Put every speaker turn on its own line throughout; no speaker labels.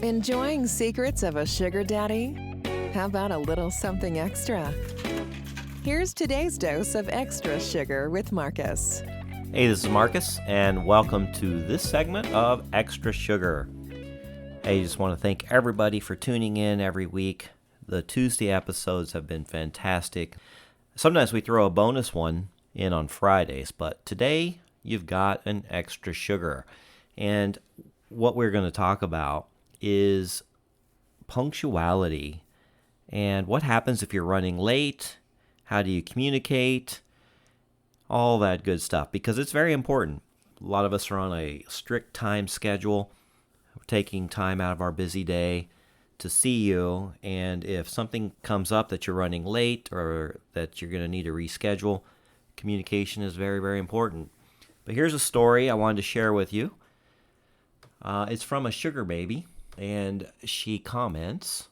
Enjoying secrets of a sugar daddy? How about a little something extra? Here's today's dose of extra sugar with Marcus.
Hey, this is Marcus, and welcome to this segment of Extra Sugar. Hey, I just want to thank everybody for tuning in every week. The Tuesday episodes have been fantastic. Sometimes we throw a bonus one in on Fridays, but today you've got an extra sugar. And what we're going to talk about is punctuality and what happens if you're running late, how do you communicate, all that good stuff, because it's very important. A lot of us are on a strict time schedule. We're taking time out of our busy day to see you, and if something comes up that you're running late or that you're going to need to reschedule, communication is very, very important. But here's a story I wanted to share with you. It's from a sugar baby, and she comments,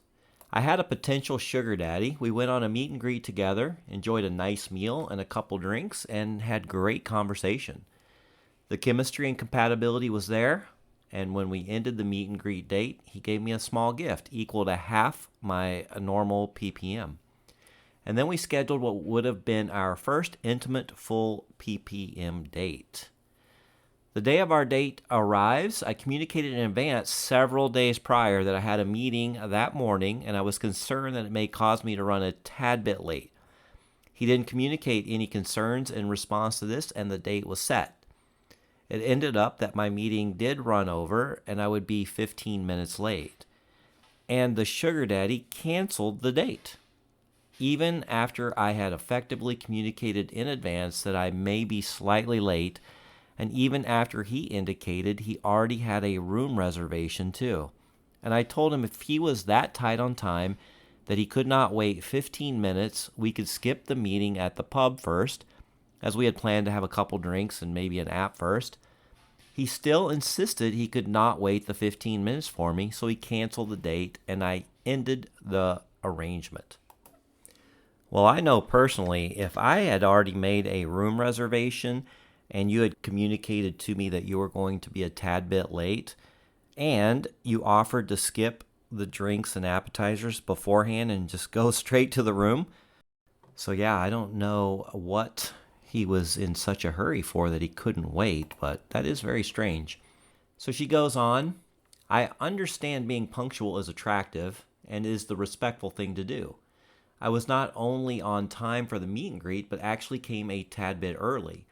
I had a potential sugar daddy. We went on a meet and greet together, enjoyed a nice meal and a couple drinks, and had great conversation. The chemistry and compatibility was there, and when we ended the meet and greet date, he gave me a small gift equal to half my normal ppm. And then we scheduled what would have been our first intimate full ppm date. The day of our date arrives. I communicated in advance several days prior that I had a meeting that morning, and I was concerned that it may cause me to run a tad bit late. He didn't communicate any concerns in response to this, and the date was set. It ended up that my meeting did run over, and I would be 15 minutes late. And the sugar daddy canceled the date, even after I had effectively communicated in advance that I may be slightly late, and even after he indicated he already had a room reservation too. And I told him if he was that tight on time that he could not wait 15 minutes, we could skip the meeting at the pub first, as we had planned to have a couple drinks and maybe an app first. He still insisted he could not wait the 15 minutes for me, so he canceled the date, and I ended the arrangement. Well, I know personally, if I had already made a room reservation and you had communicated to me that you were going to be a tad bit late, and you offered to skip the drinks and appetizers beforehand and just go straight to the room. So yeah, I don't know what he was in such a hurry for that he couldn't wait, but that is very strange. So she goes on, I understand being punctual is attractive and is the respectful thing to do. I was not only on time for the meet and greet, but actually came a tad bit early.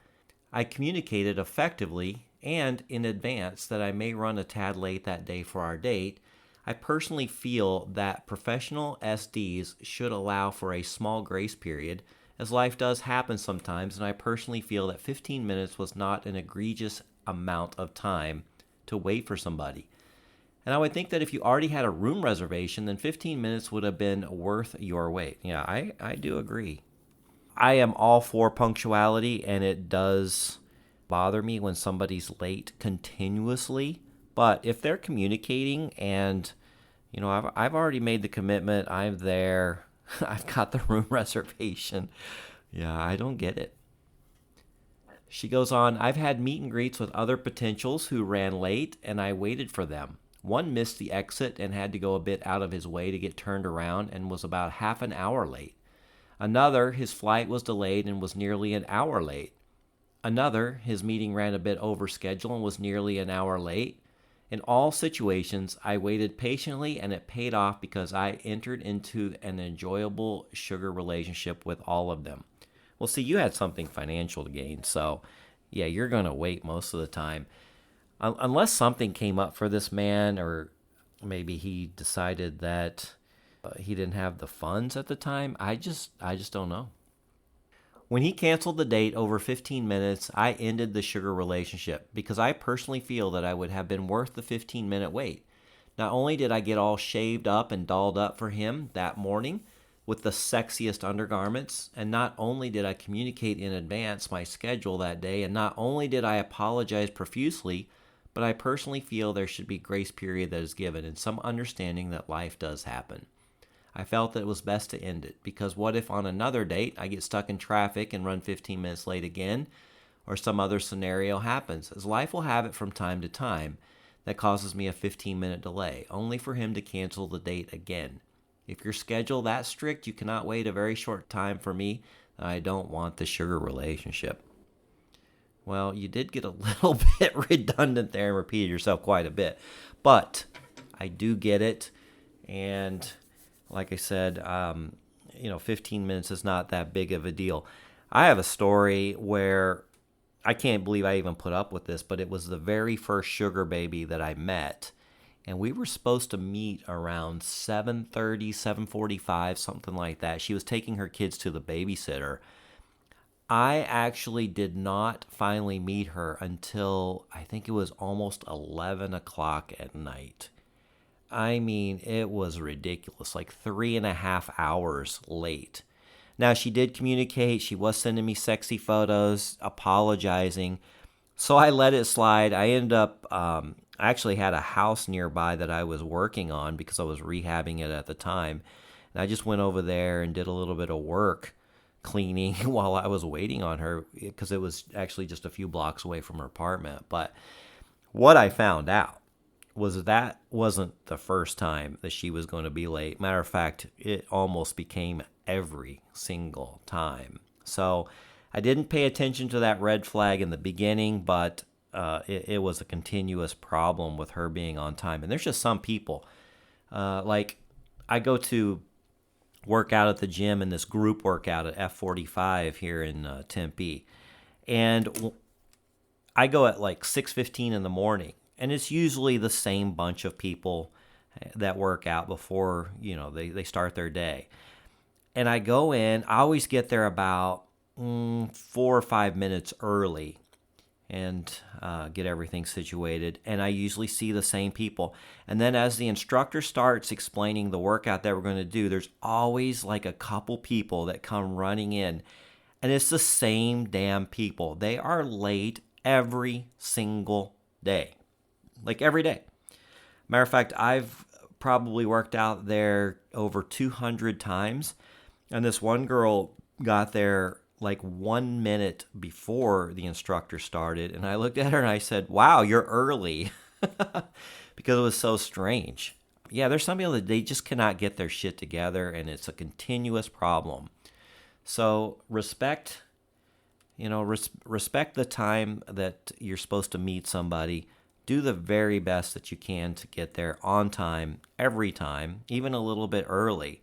I communicated effectively and in advance that I may run a tad late that day for our date. I personally feel that professional SDs should allow for a small grace period, as life does happen sometimes, and I personally feel that 15 minutes was not an egregious amount of time to wait for somebody. And I would think that if you already had a room reservation, then 15 minutes would have been worth your wait. Yeah, I do agree. I am all for punctuality, and it does bother me when somebody's late continuously. But if they're communicating and, I've already made the commitment, I'm there, I've got the room reservation. Yeah, I don't get it. She goes on, I've had meet and greets with other potentials who ran late, and I waited for them. One missed the exit and had to go a bit out of his way to get turned around and was about half an hour late. Another, his flight was delayed and was nearly an hour late. Another, his meeting ran a bit over schedule and was nearly an hour late. In all situations, I waited patiently, and it paid off because I entered into an enjoyable sugar relationship with all of them. Well, see, you had something financial to gain, so yeah, you're going to wait most of the time. Unless something came up for this man, or maybe he decided that he didn't have the funds at the time. I just don't know. When he canceled the date over 15 minutes, I ended the sugar relationship because I personally feel that I would have been worth the 15-minute wait. Not only did I get all shaved up and dolled up for him that morning with the sexiest undergarments, and not only did I communicate in advance my schedule that day, and not only did I apologize profusely, but I personally feel there should be grace period that is given and some understanding that life does happen. I felt that it was best to end it, because what if on another date I get stuck in traffic and run 15 minutes late again, or some other scenario happens, as life will have it from time to time. that causes me a 15-minute delay, only for him to cancel the date again. If your schedule that strict, you cannot wait a very short time for me, then I don't want the sugar relationship. Well, you did get a little bit redundant there and repeated yourself quite a bit, but I do get it. And like I said, 15 minutes is not that big of a deal. I have a story where I can't believe I even put up with this, but it was the very first sugar baby that I met. And we were supposed to meet around 7:30, 7:45, something like that. She was taking her kids to the babysitter. I actually did not finally meet her until I think it was almost 11 o'clock at night. I mean, it was ridiculous, like 3.5 hours late. Now, she did communicate. She was sending me sexy photos, apologizing. So I let it slide. I ended up, I actually had a house nearby that I was working on because I was rehabbing it at the time. And I just went over there and did a little bit of work cleaning while I was waiting on her because it was actually just a few blocks away from her apartment. But what I found out was that wasn't the first time that she was going to be late. Matter of fact, it almost became every single time. So I didn't pay attention to that red flag in the beginning, but it was a continuous problem with her being on time. And there's just some people, like I go to work out at the gym in this group workout at F45 here in Tempe. And I go at like 6:15 in the morning. And it's usually the same bunch of people that work out before, they start their day. And I go in, I always get there about 4 or 5 minutes early and get everything situated. And I usually see the same people. And then as the instructor starts explaining the workout that we're going to do, there's always like a couple people that come running in. And it's the same damn people. They are late every single day. Like every day. Matter of fact, I've probably worked out there over 200 times. And this one girl got there like 1 minute before the instructor started. And I looked at her and I said, wow, you're early. Because it was so strange. Yeah, there's some people that they just cannot get their shit together. And it's a continuous problem. So respect the time that you're supposed to meet somebody. Do the very best that you can to get there on time, every time, even a little bit early.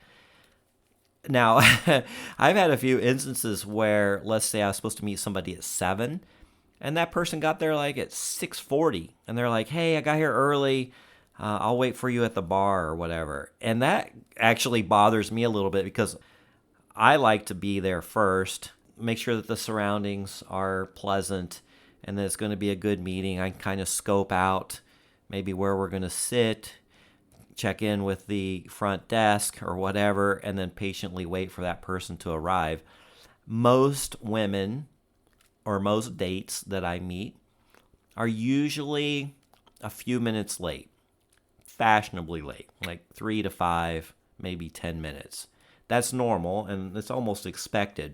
Now, I've had a few instances where, let's say I was supposed to meet somebody at 7, and that person got there like at 6:40, and they're like, hey, I got here early, I'll wait for you at the bar or whatever. And that actually bothers me a little bit because I like to be there first, make sure that the surroundings are pleasant, and that it's going to be a good meeting. I can kind of scope out maybe where we're going to sit, check in with the front desk or whatever, and then patiently wait for that person to arrive. Most women or most dates that I meet are usually a few minutes late, fashionably late, like 3 to 5, maybe 10 minutes. That's normal, and it's almost expected.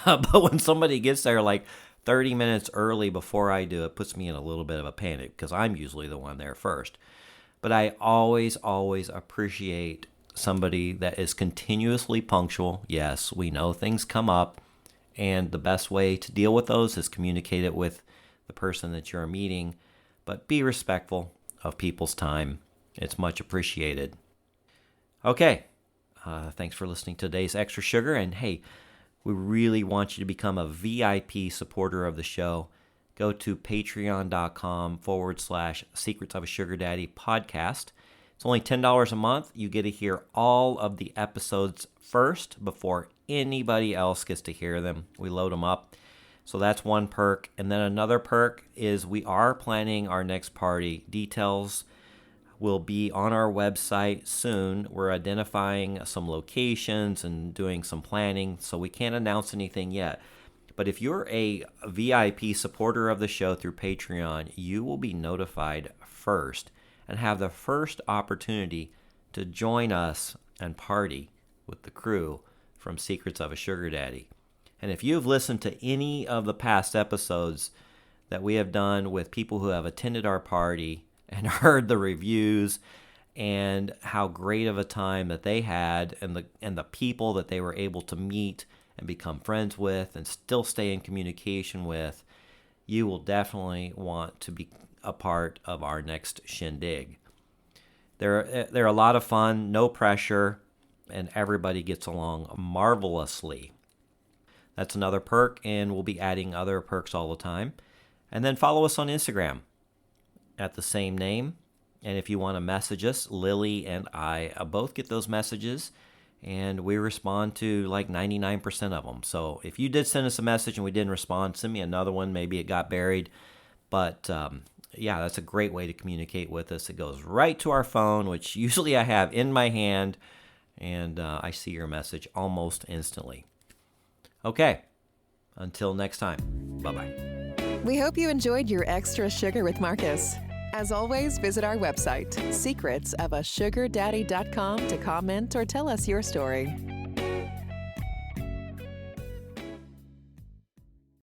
But when somebody gets there like 30 minutes early before I do, it puts me in a little bit of a panic because I'm usually the one there first. But I always appreciate somebody that is continuously punctual. Yes, we know things come up, and the best way to deal with those is communicate it with the person that you're meeting, but be respectful of people's time. It's much appreciated. Okay, thanks for listening to today's Extra Sugar, and hey, we really want you to become a VIP supporter of the show. Go to patreon.com/Secrets of a Sugar Daddy podcast. It's only $10 a month. You get to hear all of the episodes first before anybody else gets to hear them. We load them up. So that's one perk. And then another perk is we are planning our next party. Details will be on our website soon. We're identifying some locations and doing some planning, so we can't announce anything yet. But if you're a VIP supporter of the show through Patreon, you will be notified first and have the first opportunity to join us and party with the crew from Secrets of a Sugar Daddy. And if you've listened to any of the past episodes that we have done with people who have attended our party and heard the reviews and how great of a time that they had, and the people that they were able to meet and become friends with and still stay in communication with, you will definitely want to be a part of our next shindig. They're a lot of fun, no pressure, and everybody gets along marvelously. That's another perk, and we'll be adding other perks all the time. And then follow us on Instagram at the same name. And if you want to message us, Lily and I both get those messages, and we respond to like 99% of them. So if you did send us a message and we didn't respond, send me another one. Maybe it got buried. But yeah, that's a great way to communicate with us. It goes right to our phone, which usually I have in my hand, and I see your message almost instantly. Okay, until next time, bye-bye.
We hope you enjoyed your Extra Sugar with Marcus. As always, visit our website, secretsofasugardaddy.com, to comment or tell us your story.